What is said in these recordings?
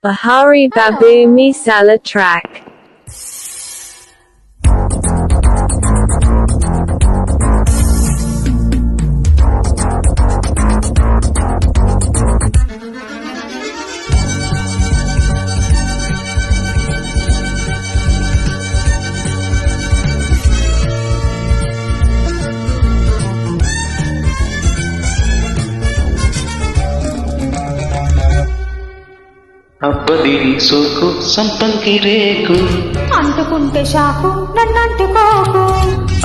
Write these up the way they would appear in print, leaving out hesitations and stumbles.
Bahari Babu Misala track. అబ్బదిని సోకు సంపంగి రేకు అంటుకుంటే షాకు నన్నంటుకోకు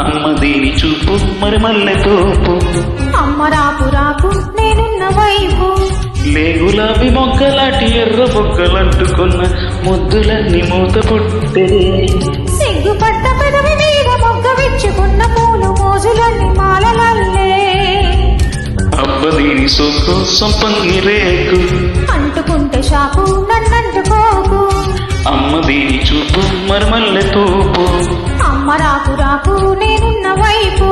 అమ్మదిని చూపు మరి మల్లె తోపు అమ్మ రాపు రాపు నేనున్న వైపు లే గులాబీ మొగ్గలాంటి ఎర్ర బొగ్గలంటుకున్న ముద్దులన్నీ మూత పుట్టే సిగ్గుపడ్డ పెదవి మీద మొగ్గ విచ్చుకున్న పూలు మోజులన్నీ మాలలల్లే అబ్బదిని సోకు సంపంగి రేకు అంటుకుంటే షాకు నన్నంటుకోకు అమ్మదిని చూపు మరి మల్లె తోపు అమ్మ రాపు రాపు నేనున్న వైపు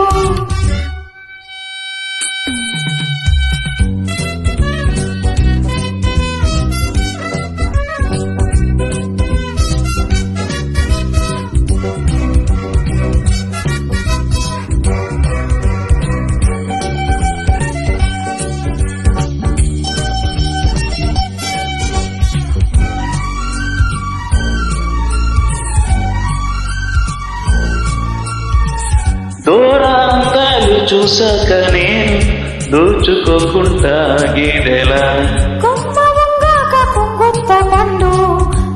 దూరాంతాలు చూసాక నేను దోచుకోకుండా గేదెలా కొమ్మ వంగాక కొంగుత్త పండు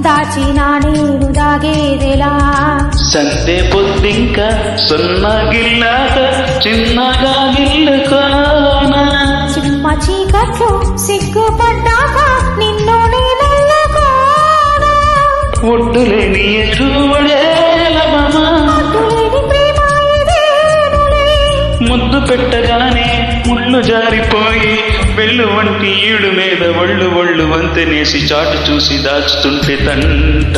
దాచినా నేను దాగేదెలా సంతే పొద్దింక సొన్నగిల్లాక చిన్నగా గిల్లుకోనా చిమ్మ చీకట్లు సిగ్గుపడ్డాక నిన్ను నేనల్లుకోనా ఒడ్డులేని ఎదురువడేలమా అడ్డులేని ప్రేమ ఇదేనులే. ముద్దు పెట్టగానే ముళ్ళు జారిపోయి వెళ్ళు వంటి ఈడు మీద ఒళ్ళు వంతెనేసి చాటు చూసి దాచుతుంటే తంట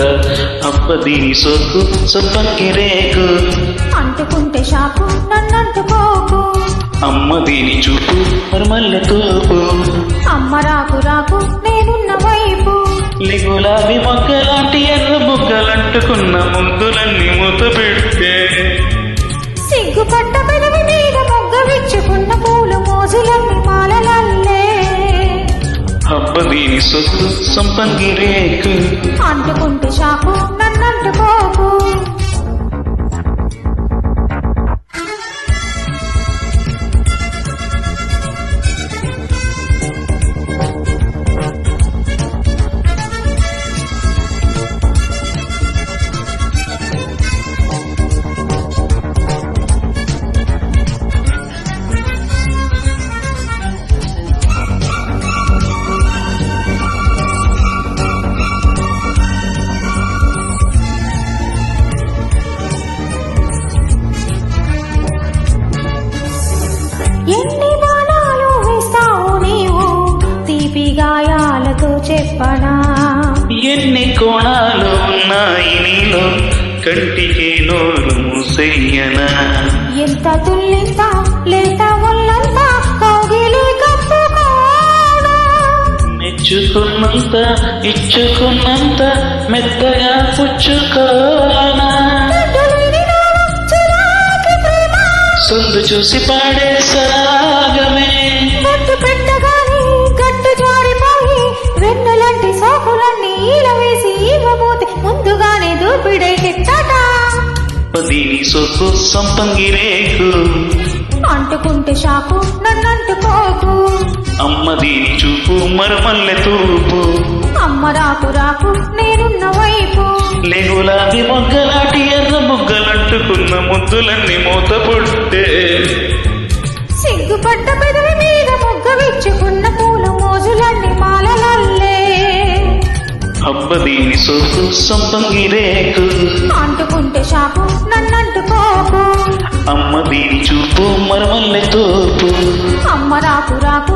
అబ్బదీని సోకు సంపంగి రేకు అంటుకుంటే షాపు నన్నంటుకోకు అమ్మ దీని చూపు మరి మల్లె తోపు అమ్మ రాకు రాకు నేనున్న వైపు గులాబీ మొగ్గలాంటి ఎర్ర బుగ్గలంటుకున్న ముద్దులన్నీ మూత పెట్టే సిగ్గుపడ్డ పెదవి మీద మొగ్గ విచ్చుకున్న పూలు మోజులన్నీ మాలలల్లే అబ్బదీని సొత్తు సంపంగి రేకు అంటుకుంటే షాపు నన్నంటుకోకు ఎన్ని బాణాలు వేస్తావు నీవు తీపి గాయాలతో చెప్పనా ఎన్ని కోణాలు ఉన్నాయి నీలో కంటికి నోరు మూసెయ్యనా ఎంత తుల్లింత లేత ఒళ్ళంత కౌగిలి కప్పుకోనా మెచ్చుకున్నంత ఇచ్చుకున్నంత మెత్తగా పుచ్చుకోనా అడ్డులేని నాలో చిరాకు ప్రేమ సొందు చూసి పాడే సరాగమే గట్టు పెట్టగానే గట్టు జారిపోయి వెన్నులంటి సోకులన్నీ ఈల వేసి ఇవ్వబోతే ముందుగానే దూపిడై కిట్టట దీని సొక్కు సంపంగి రేకు అంటుకుంటే షాకు నన్నంటుకోకు అమ్మ దీని చూపు మరమల్లె తూపు అమ్మ రాకు రాకు నేనున్న వైపు గులాబీ మొగ్గలాంటి ఎర్ర బుగ్గలంటుకున్న ముద్దులన్నీ మూత పుట్టే సిగ్గుపడ్డ పెదవి మీద మొగ్గ విచ్చుకున్న పూలు మోజులన్నీ మాలలల్లే అబ్బదీని సొక్కు సంపంగి రేకు అంటుకుంటే షాకు నన్నంటుకోకు అమ్మ దీని చూపు మరమల్లె తోపు అమ్మ రాకు రాకు